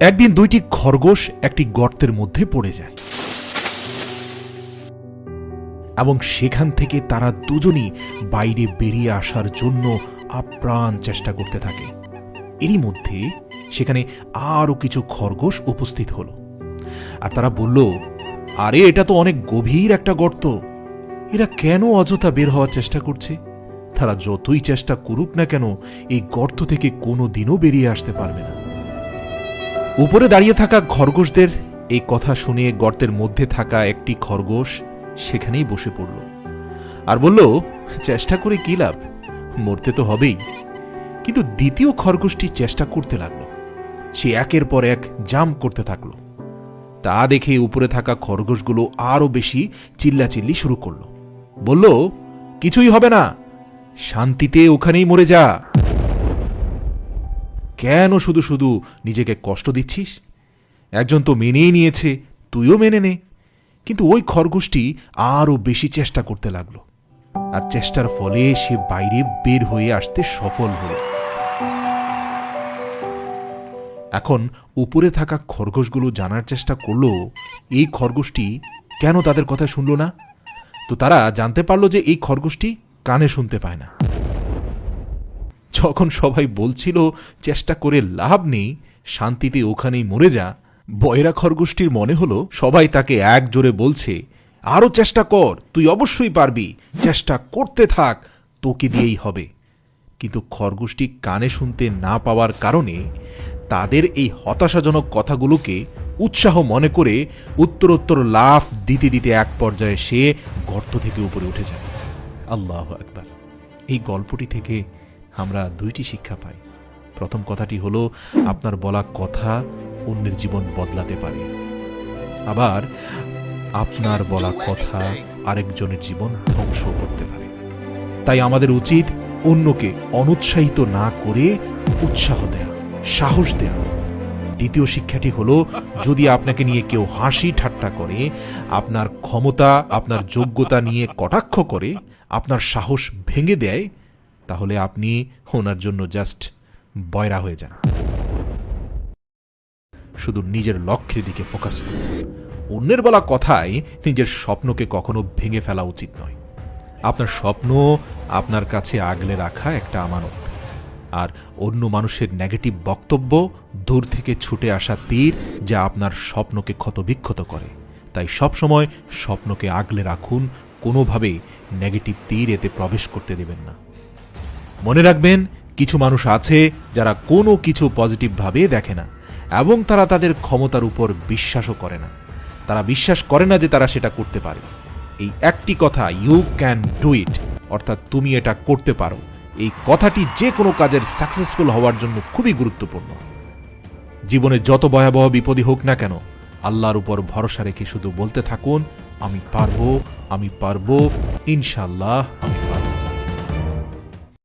একদিন দুইটি খরগোশ একটি গর্তের মধ্যে পড়ে যায় এবং সেখান থেকে তারা দুজনই বাইরে বেরিয়ে আসার জন্য আপ্রাণ চেষ্টা করতে থাকে। এরই মধ্যে সেখানে আরো কিছু খরগোশ উপস্থিত হলো, আর তারা বলল, আরে এটা তো অনেক গভীর একটা গর্ত, এরা কেন অযথা বের হওয়ার চেষ্টা করছে? তারা যতই চেষ্টা করুক না কেন এই গর্ত থেকে কোনো দিনও বেরিয়ে আসতে পারবে না। উপরে দাঁড়িয়ে থাকা খরগোশদের এই কথা শুনে গর্তের মধ্যে থাকা একটি খরগোশ সেখানেই বসে পড়ল আর বলল, চেষ্টা করে কি লাভ, মরতে তো হবেই। কিন্তু দ্বিতীয় খরগোশটি চেষ্টা করতে লাগলো, সে একের পর এক জাম্প করতে থাকলো। তা দেখে উপরে থাকা খরগোশগুলো আরো বেশি চিল্লাচিল্লি শুরু করলো, বলল, কিছুই হবে না, শান্তিতে ওখানেই মরে যা, কেন শুধু শুধু নিজেকে কষ্ট দিচ্ছিস? একজন তো মেনেই নিয়েছে, তুইও মেনে নে। কিন্তু ওই খরগোশটি আরো বেশি চেষ্টা করতে লাগলো, আর চেষ্টার ফলে সে বাইরে বের হয়ে আসতে সফল হল। এখন উপরে থাকা খরগোশগুলো জানার চেষ্টা করলো এই খরগোশটি কেন তাদের কথা শুনল না। তো তারা জানতে পারলো যে এই খরগোশটি কানে শুনতে পায় না। যখন সবাই বলছিল চেষ্টা করে লাভ নেই, শান্তিতে ওখানেই মরে যা, বয়রা খরগোশটির মনে হলো সবাই তাকে এক জোরে বলছে, আরো চেষ্টা কর, তুই অবশ্যই পারবি, চেষ্টা করতে থাক, তোকে দিয়েই হবে। কিন্তু খরগোশটি কানে শুনতে না পাওয়ার কারণে তাদের এই হতাশাজনক কথাগুলোকে উৎসাহ মনে করে উত্তরোত্তর লাফ দিতে দিতে এক পর্যায়ে সে গর্ত থেকে উপরে উঠে যায়। আল্লাহু আকবার। এই গল্পটি থেকে আমরা দুইটি শিক্ষা পাই। প্রথম কথাটি হলো, আপনার বলা কথা অন্যের জীবন বদলাতে পারে, আবার আপনার বলা কথা আরেকজনের জীবন ধ্বংস করতে পারে। তাই আমাদের উচিত অন্যকে অনুৎসাহিত না করে উৎসাহ দেয়া, সাহস দেয়া। দ্বিতীয় শিক্ষাটি হলো, যদি আপনাকে নিয়ে কেউ হাসি ঠাট্টা করে, আপনার ক্ষমতা, আপনার যোগ্যতা নিয়ে কটাক্ষ করে, আপনার সাহস ভেঙে দেয়, তাহলে আপনি ওনার জন্য জাস্ট বয়রা হয়ে যান। শুধু নিজের লক্ষ্যের দিকে ফোকাস করুন। অন্যের বলা কথায় নিজের স্বপ্নকে কখনো ভেঙে ফেলা উচিত নয়। আপনার স্বপ্ন আপনার কাছে আগলে রাখা একটা আমানত, আর অন্য মানুষের নেগেটিভ বক্তব্য দূর থেকে ছুটে আসা তীর, যা আপনার স্বপ্নকে ক্ষতবিক্ষত করে। তাই সবসময় স্বপ্নকে আগলে রাখুন, কোনোভাবেই নেগেটিভ তীর এতে প্রবেশ করতে দেবেন না। মনে রাখবেন, কিছু মানুষ আছে যারা কোনো কিছু পজিটিভভাবে দেখে না, এবং তারা তাদের ক্ষমতার উপর বিশ্বাসও করে না। তারা বিশ্বাস করে না যে তারা সেটা করতে পারে। এই একটি কথা, ইউ ক্যান ডু ইট, অর্থাৎ তুমি এটা করতে পারো, এই কথাটি যে কোনো কাজের সাকসেসফুল হওয়ার জন্য খুবই গুরুত্বপূর্ণ। জীবনে যত ভয়াবহ বিপদই হোক না কেন, আল্লাহর উপর ভরসা রেখে শুধু বলতে থাকুন, আমি পারবো, আমি পারবো, ইনশাআল্লাহ